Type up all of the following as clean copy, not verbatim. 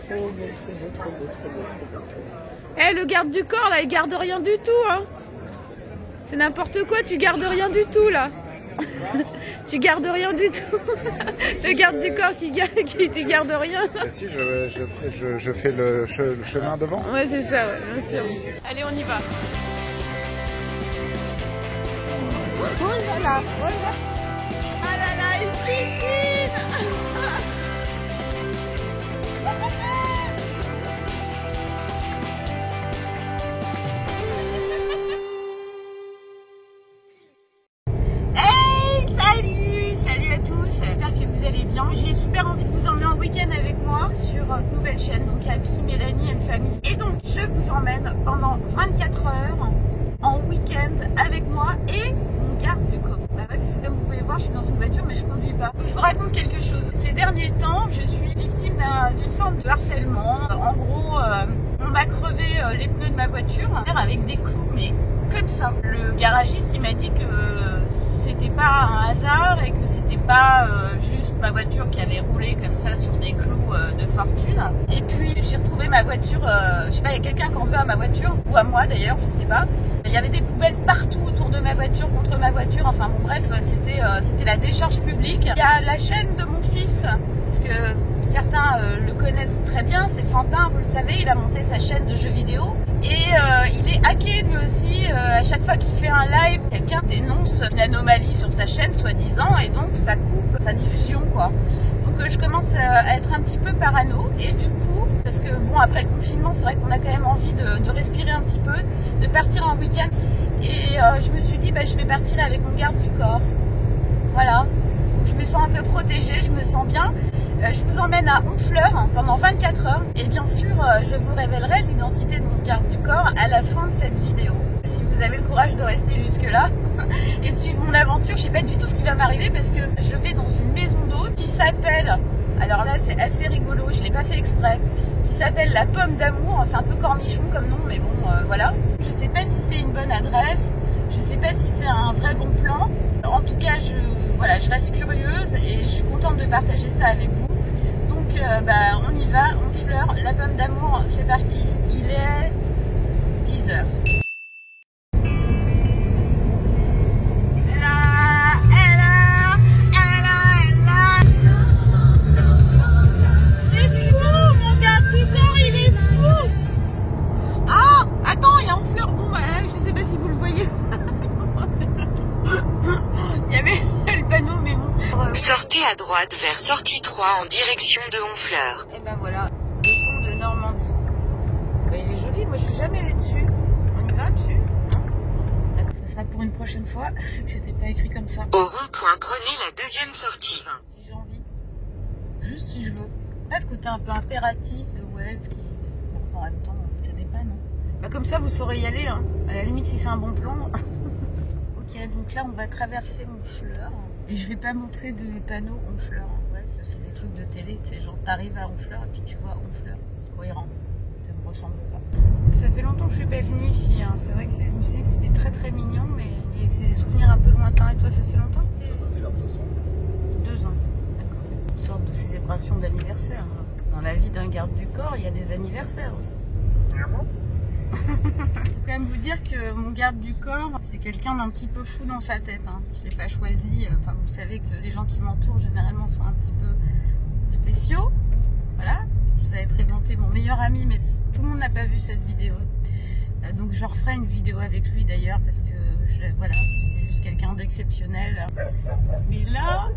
trop beau, trop beau, trop beau, trop beau, trop beau. Eh, le garde du corps, là, il garde rien du tout, hein. C'est n'importe quoi, tu gardes rien du tout, là. Tu gardes rien du tout. Le garde du corps qui tu gardes rien. Bah si, je fais le chemin devant. Ouais, c'est ça, ouais, bien sûr. Allez, on y va. Oh là là, oh là là. Ah là là, une piscine. Salut à tous, j'espère que vous allez bien. J'ai super envie de vous emmener en week-end avec moi sur une nouvelle chaîne, donc Happy, Mélanie and Family. Et donc je vous emmène pendant 24 heures en week-end avec moi et mon garde du corps. Bah ouais, parce que comme vous pouvez voir, je suis dans une voiture mais je conduis pas. Donc je vous raconte quelque chose. Ces derniers temps, je suis victime d'une forme de harcèlement. En gros, on m'a crevé les pneus de ma voiture avec des clous, mais comme ça. Le garagiste, il m'a dit que c'était pas un hasard et que c'était pas juste ma voiture qui avait roulé comme ça sur des clous de fortune. Et puis j'ai retrouvé ma voiture, je sais pas, il y a quelqu'un qui en veut à ma voiture, ou à moi d'ailleurs, je sais pas. Il y avait des poubelles partout autour de ma voiture, contre ma voiture, enfin bon bref, c'était la décharge publique. Il y a la chaîne de mon fils, parce que certains le connaissent très bien, c'est Fantin, vous le savez, il a monté sa chaîne de jeux vidéo. Et il est hacké lui aussi, à chaque fois qu'il fait un live, quelqu'un dénonce une anomalie sur sa chaîne soi-disant et donc ça coupe sa diffusion quoi. Donc je commence à être un petit peu parano et du coup, parce que bon après le confinement c'est vrai qu'on a quand même envie de respirer un petit peu, de partir en week-end et je me suis dit bah je vais partir avec mon garde du corps. Voilà, donc je me sens un peu protégée, je me sens bien. Je vous emmène à Honfleur pendant 24 heures et bien sûr je vous révélerai l'identité de mon garde du corps à la fin de cette vidéo. Si vous avez le courage de rester jusque là et de suivre mon aventure, je sais pas du tout ce qui va m'arriver parce que je vais dans une maison d'hôte qui s'appelle, alors là c'est assez rigolo, je l'ai pas fait exprès, qui s'appelle la Pomme d'Amour, c'est un peu cornichon comme nom mais bon voilà. Je sais pas si c'est une bonne adresse, je sais pas si c'est un vrai bon plan, en tout cas voilà, je reste curieuse et je suis contente de partager ça avec vous. Donc bah, on y va, Honfleur, la Pomme d'Amour, c'est parti. Il est 10h. C'est fou, mon garde du corps, il est fou. Ah, attends, il y a Honfleur. Bon, bah, je sais pas si vous le voyez. Il y avait le panneau, mais bon. Sortez à droite vers sortie 3 en direction de Honfleur. Et ben voilà, le pont de Normandie. Il est joli, moi je suis jamais allée dessus. On y va dessus, hein? Ça sera pour une prochaine fois, c'est que c'était pas écrit comme ça. Au rond-point, prenez la deuxième sortie 20. Si j'ai envie, juste si je veux. Là, ce côté un peu impératif de Wells qui, bon, en même temps, ça dépanne. Hein. Bah, comme ça, vous saurez y aller, hein. À la limite, si c'est un bon plan. Ok, donc là, on va traverser Honfleur. Et je vais pas montrer de panneau Honfleur. Ouais, ça c'est des trucs de télé, tu sais, genre t'arrives à Honfleur et puis tu vois Honfleur. C'est cohérent, ça me ressemble pas. Ça fait longtemps que je suis pas venue ici, hein. C'est vrai que je me suis dit que c'était très très mignon, mais c'est des souvenirs un peu lointains. Et toi, ça fait longtemps que t'es... Ça va faire 2 ans. 2 ans, d'accord. Une sorte de célébration d'anniversaire. Hein. Dans la vie d'un garde du corps, il y a des anniversaires aussi. Vraiment ? Il faut quand même vous dire que mon garde du corps, c'est quelqu'un d'un petit peu fou dans sa tête. Hein. Je ne l'ai pas choisi. Enfin, vous savez que les gens qui m'entourent généralement sont un petit peu spéciaux. Voilà. Je vous avais présenté mon meilleur ami, mais tout le monde n'a pas vu cette vidéo. Donc je referai une vidéo avec lui d'ailleurs parce que voilà, c'est juste quelqu'un d'exceptionnel. Mais là,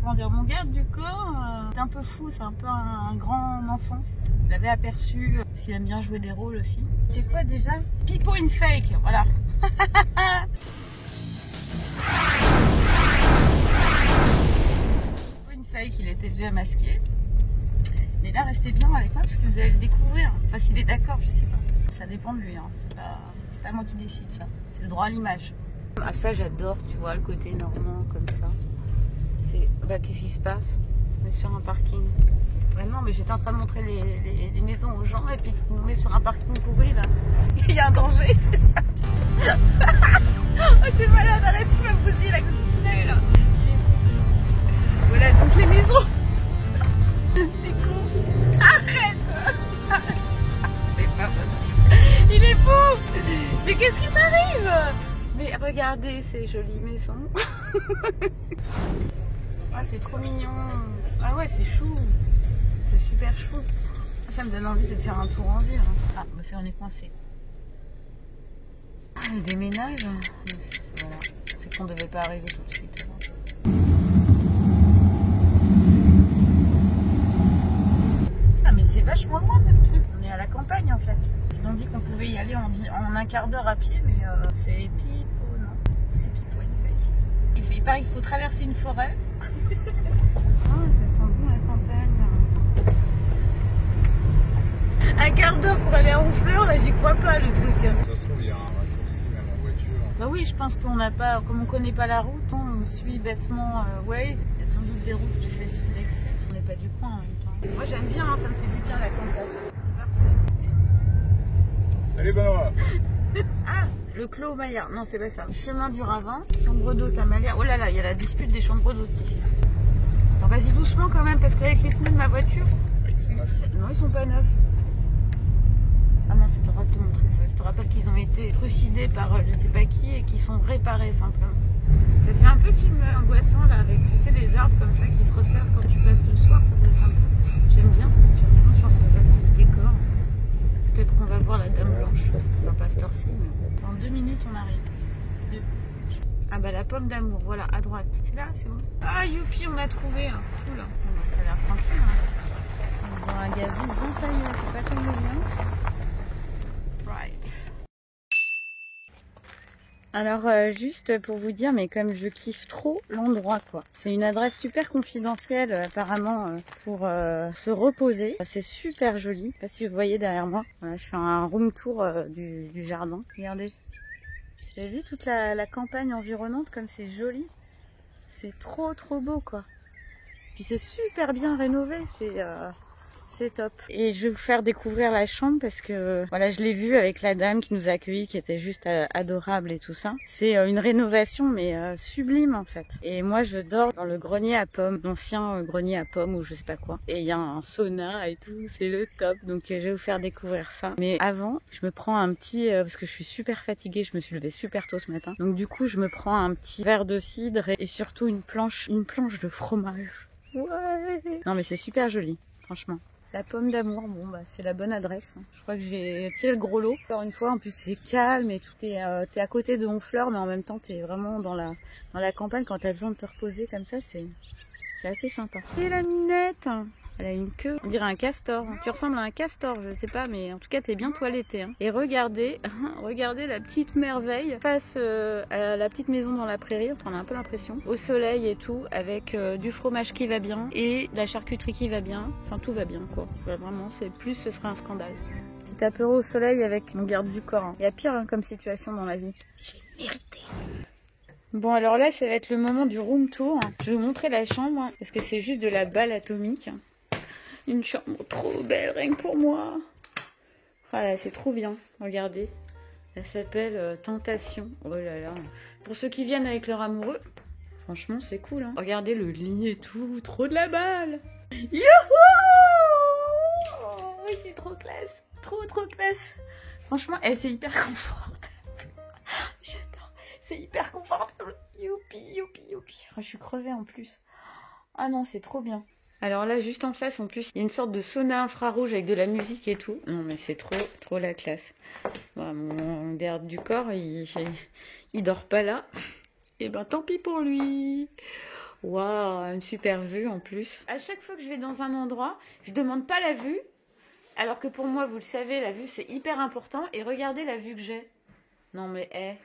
comment dire, mon garde du corps, c'est un peu fou, c'est un peu un grand enfant. Je l'avais aperçu, parce qu'il aime bien jouer des rôles aussi. C'est quoi déjà? Pipo in Fake, voilà. Pipo in Fake, il était déjà masqué. Mais là, restez bien avec moi parce que vous allez le découvrir. Enfin, s'il est d'accord, je sais pas. Ça dépend de lui, hein. C'est pas moi qui décide ça. C'est le droit à l'image. Ah, ça, j'adore, tu vois, le côté normand comme ça. C'est. Bah, qu'est-ce qui se passe? On est sur un parking. Vraiment, mais j'étais en train de montrer les maisons aux gens et puis tu nous mets sur un parking pourri là. Il y a un danger, c'est ça. Oh, t'es malade, arrête, tu vas me bousiller la cousinée là. Voilà donc les maisons. C'est con. Arrête. Mais qu'est-ce qui t'arrive? Mais regardez ces jolies maisons. Ah, c'est trop mignon. Ah ouais, c'est chou. C'est super chou. Ça me donne envie de faire un tour en ville. Ah, bah c'est on est coincé. Ah, le déménage. Voilà. C'est qu'on devait pas arriver tout de suite. Ah, mais c'est vachement loin notre truc. On est à la campagne en fait. Ils ont dit qu'on pouvait y aller en un quart d'heure à pied, mais c'est pipo, non? C'est pipo une fake. Il paraît qu'il faut traverser une forêt. Oh, ça sent bon la campagne. Un quart d'heure pour aller à Honfleur, là j'y crois pas le truc. Ça se trouve, il y a un raccourci même en voiture. Bah oui, je pense qu'on n'a pas, comme on connaît pas la route, on suit bêtement Waze. Il y a sans doute des routes plus faciles d'accès. On n'est pas du coin en même temps. Moi j'aime bien, hein, ça me fait du bien la campagne. C'est parfait. Salut Benoît. Ah, le Clos Maillard. Non, c'est pas ça. Chemin du Ravin, chambre d'hôte à Maillard. Oh là là, il y a la dispute des chambres d'hôte ici. Alors vas-y doucement quand même, parce qu'avec les pneus de ma voiture... Ils sont neufs. Non, ils sont pas neufs. Ah non, c'est pas grave de te montrer ça. Je te rappelle qu'ils ont été trucidés par je sais pas qui et qu'ils sont réparés simplement. Ça fait un peu film angoissant là, avec tu sais les arbres comme ça qui se resserrent quand tu passes le soir. Ça doit être un peu... J'aime bien ce genre de décor. Peut-être qu'on va voir la Dame Blanche. On va pas se torser, mais dans 2 minutes on arrive. 2. Ah bah la pomme d'amour, voilà, à droite. C'est là, c'est bon. Ah youpi, on a trouvé. Cool. Bon, ça a l'air tranquille. Hein. On va voir un gazon bien taillé, c'est pas comme le mien. Right. Alors juste pour vous dire, mais comme je kiffe trop l'endroit quoi. C'est une adresse super confidentielle apparemment pour se reposer. C'est super joli. Je sais pas si vous voyez derrière moi. Voilà, je fais un room tour du jardin. Regardez. Vous avez vu toute la campagne environnante comme c'est joli. C'est trop beau quoi. Puis c'est super bien rénové. C'est top. Et je vais vous faire découvrir la chambre parce que voilà, je l'ai vue avec la dame qui nous a accueillis, qui était juste adorable et tout ça. C'est une rénovation mais sublime en fait. Et moi je dors dans le grenier à pommes, l'ancien grenier à pommes ou je sais pas quoi. Et il y a un sauna et tout, c'est le top. Donc je vais vous faire découvrir ça. Mais avant, je me prends un petit, parce que je suis super fatiguée, je me suis levée super tôt ce matin. Donc du coup je me prends un petit verre de cidre et surtout une planche de fromage. Ouais. Non mais c'est super joli, franchement. La pomme d'amour, bon bah c'est la bonne adresse. Je crois que j'ai tiré le gros lot. Encore une fois, en plus c'est calme et tout est, t'es à côté de Honfleur, mais en même temps t'es vraiment dans la campagne quand t'as besoin de te reposer comme ça, c'est assez sympa. Et la minette, elle a une queue, on dirait un castor. Tu ressembles à un castor, je sais pas, mais en tout cas t'es bien toiletté. Hein. Et regardez, regardez la petite merveille face à la petite maison dans la prairie, on a un peu l'impression. Au soleil et tout, avec du fromage qui va bien et de la charcuterie qui va bien. Enfin tout va bien quoi. Vraiment, c'est plus ce serait un scandale. Petit apéro au soleil avec mon garde du corps. Hein. Il y a pire hein, comme situation dans la vie. J'ai mérité. Bon alors là ça va être le moment du room tour. Je vais vous montrer la chambre hein, parce que c'est juste de la balle atomique. Une chambre trop belle, rien que pour moi. Voilà, c'est trop bien. Regardez. Elle s'appelle Tentation. Oh là là. Pour ceux qui viennent avec leur amoureux, franchement, c'est cool. Hein. Regardez le lit et tout. Trop de la balle. Youhou! Oh, c'est trop classe. Trop classe. Franchement, c'est hyper confortable. J'adore. C'est hyper confortable. Youpi. Oh, je suis crevée en plus. Ah non, c'est trop bien. Alors là, juste en face, en plus, il y a une sorte de sauna infrarouge avec de la musique et tout. Non, mais c'est trop la classe. Bon, mon garde du corps, il dort pas là. Et ben, tant pis pour lui. Waouh, une super vue en plus. À chaque fois que je vais dans un endroit, je demande pas la vue. Alors que pour moi, vous le savez, la vue, c'est hyper important. Et regardez la vue que j'ai. Non, mais,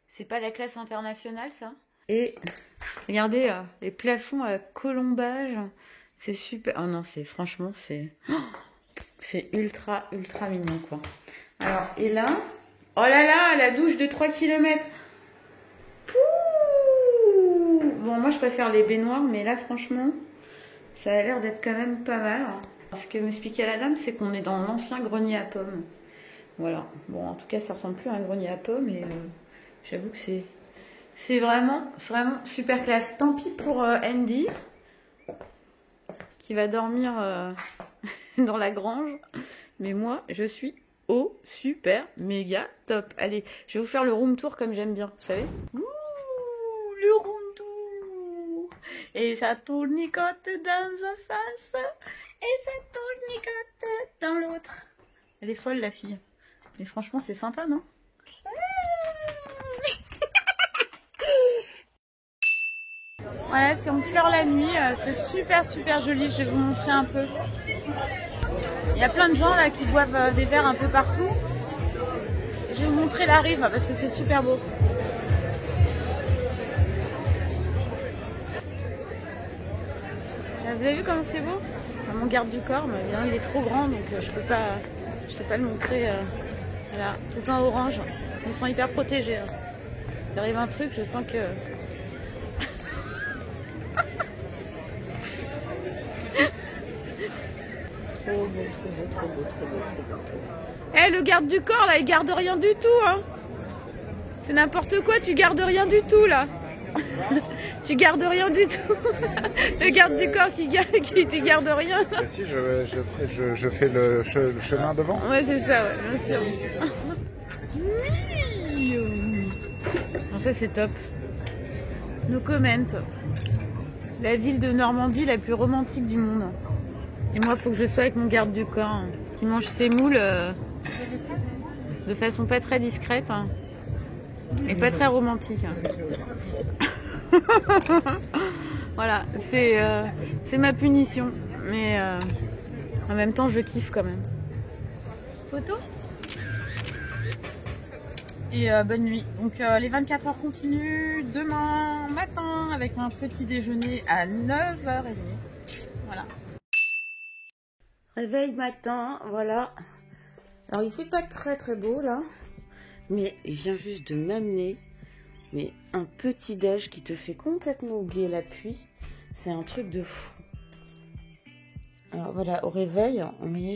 c'est pas la classe internationale, ça? Et regardez, les plafonds à colombage. C'est super. Oh non, franchement, c'est ultra mignon, quoi. Alors, et là, oh là là, la douche de 3 km. Pouh. Bon, moi, je préfère les baignoires, mais là, franchement, ça a l'air d'être quand même pas mal. Ce que m'expliquait la dame, c'est qu'on est dans l'ancien grenier à pommes. Voilà. Bon, en tout cas, ça ressemble plus à un grenier à pommes, et j'avoue que c'est vraiment super classe. Tant pis pour Andy, qui va dormir dans la grange. Mais moi, je suis au super méga top. Allez, je vais vous faire le room tour comme j'aime bien, vous savez. Ouh, le room tour. Et ça tournicote dans un sens et ça tournicote dans l'autre. Elle est folle la fille. Mais franchement c'est sympa, non? Voilà, c'est en fleur la nuit, c'est super joli, je vais vous montrer un peu. Il y a plein de gens là qui boivent des verres un peu partout. Je vais vous montrer la rive parce que c'est super beau. Là, vous avez vu comme c'est beau? Mon garde du corps, mais il est trop grand donc je peux pas le montrer. Voilà, tout en orange. Je me sens hyper protégée. Il arrive un truc, je sens que... Trop beau, trop beau, trop beau, trop beau, trop beau, trop beau. Eh, le garde du corps là, il garde rien du tout, hein. C'est n'importe quoi, tu gardes rien du tout là. Tu gardes rien du tout. Le garde du corps qui tu garde rien. Mais si, je fais le chemin devant. Ouais, c'est ça, ouais, bien sûr. Bon, ça c'est top. No comment. La ville de Normandie la plus romantique du monde. Et moi, il faut que je sois avec mon garde du corps, hein, qui mange ses moules de façon pas très discrète, hein, et pas très romantique. Hein. Voilà, c'est ma punition. Mais en même temps, je kiffe quand même. Photo. Et bonne nuit. Donc les 24 heures continuent demain matin avec un petit déjeuner à 9h30. Voilà. Réveil matin, voilà. Alors il fait pas très beau là, mais il vient juste de m'amener un petit déj qui te fait complètement oublier la pluie. C'est un truc de fou. Alors voilà, au réveil,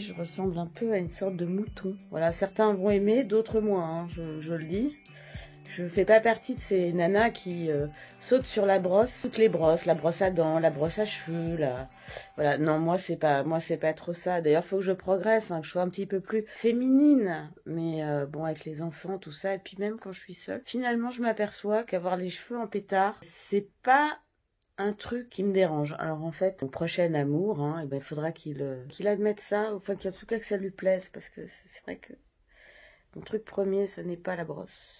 je ressemble un peu à une sorte de mouton. Voilà, certains vont aimer, d'autres moins, hein, je le dis. Je fais pas partie de ces nanas qui sautent sur la brosse, toutes les brosses, la brosse à dents, la brosse à cheveux, voilà. Non, moi c'est pas trop ça. D'ailleurs, faut que je progresse, hein, que je sois un petit peu plus féminine. Mais bon, avec les enfants, tout ça, et puis même quand je suis seule, finalement, je m'aperçois qu'avoir les cheveux en pétard, c'est pas un truc qui me dérange. Alors en fait, mon prochain amour, hein, il faudra qu'il admette ça, enfin qu'en tout cas que ça lui plaise, parce que c'est vrai que mon truc premier, ce n'est pas la brosse.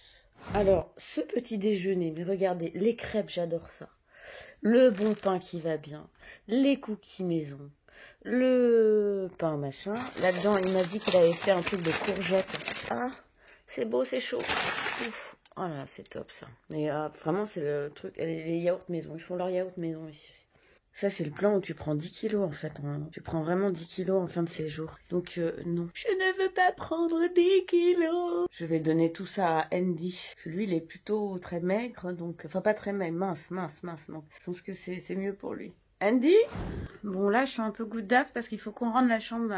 Alors, ce petit déjeuner, mais regardez, les crêpes, j'adore ça. Le bon pain qui va bien, les cookies maison, le pain machin. Là-dedans, il m'a dit qu'il avait fait un truc de courgettes. Ah, c'est beau, c'est chaud. Ouf. Oh là, c'est top ça. Mais vraiment, c'est le truc. Les yaourts maison, ils font leur yaourt maison ici. Ça, c'est le plan où tu prends 10 kilos en fait. Hein. Tu prends vraiment 10 kilos en fin de séjour. Donc, non. Je ne veux pas prendre 10 kilos. Je vais donner tout ça à Andy. Parce que lui, il est plutôt très maigre. Donc, enfin, pas très maigre, mince. Donc, je pense que c'est mieux pour lui. Andy? Bon, là, je suis un peu goutte d'af parce qu'il faut qu'on rende la chambre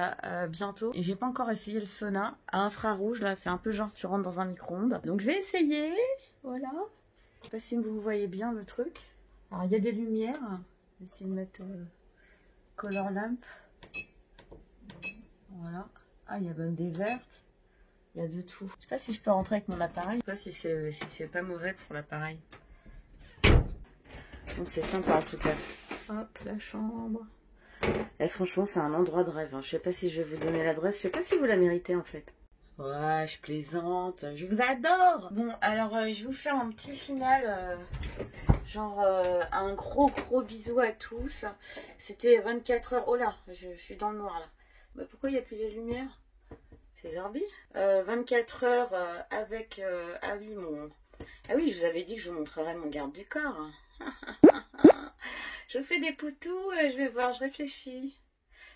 bientôt. Et j'ai pas encore essayé le sauna à infrarouge. Là, c'est un peu genre tu rentres dans un micro-ondes. Donc, je vais essayer. Voilà. Je sais pas si vous voyez bien le truc. Alors, il y a des lumières. Je vais essayer de mettre color lamp. Voilà. Ah, il y a même des vertes. Il y a de tout. Je sais pas si je peux rentrer avec mon appareil. Je sais pas si c'est pas mauvais pour l'appareil. Donc c'est sympa en tout cas. Hop, la chambre. Et franchement, c'est un endroit de rêve. Hein. Je sais pas si je vais vous donner l'adresse. Je sais pas si vous la méritez en fait. Ouais, je plaisante. Je vous adore. Bon, alors je vais vous faire un petit final. Un gros bisou à tous. C'était 24 heures. Oh là, je suis dans le noir là. Bah, pourquoi il n'y a plus les lumières? C'est Zarbi. 24 heures avec Ali, mon... Ah oui, je vous avais dit que je vous montrerais mon garde du corps. Je fais des poutous, je vais voir, je réfléchis.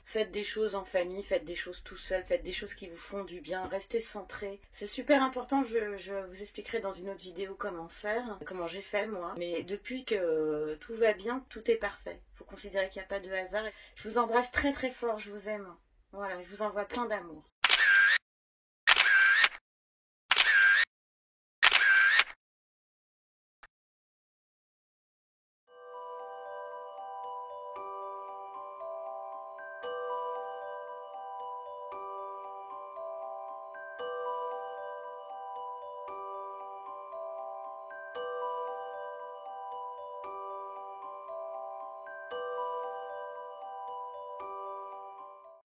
Faites des choses en famille, faites des choses tout seul, faites des choses qui vous font du bien, restez centrés. C'est super important, je vous expliquerai dans une autre vidéo comment faire, comment j'ai fait moi. Mais depuis que tout va bien, tout est parfait. Il faut considérer qu'il n'y a pas de hasard. Je vous embrasse très fort, je vous aime. Voilà, je vous envoie plein d'amour.